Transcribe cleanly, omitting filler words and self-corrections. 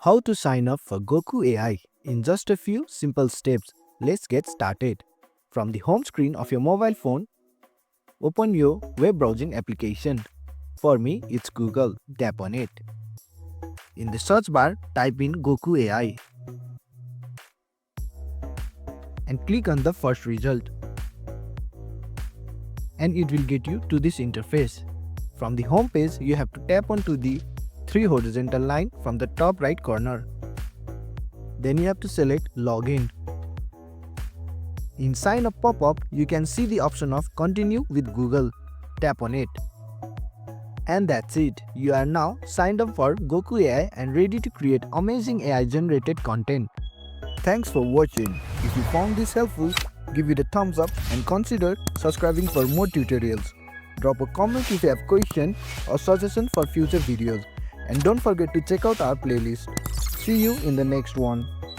How to sign up for Goku AI in just a few simple steps. Let's get started. From the home screen of your mobile phone, open your web browsing application. For me, it's Google. Tap on it. In the search bar, type in Goku AI and click on the first result. And it will get you to this interface. From the home page, you have to tap onto the three horizontal line from the top right corner. Then you have to select Login. In sign up pop-up, you can see the option of Continue with Google. Tap on it. And that's it. You are now signed up for Goku AI and ready to create amazing AI generated content. Thanks for watching. If you found this helpful, give it a thumbs up and consider subscribing for more tutorials. Drop a comment if you have question or suggestion for future videos. And don't forget to check out our playlist. See you in the next one.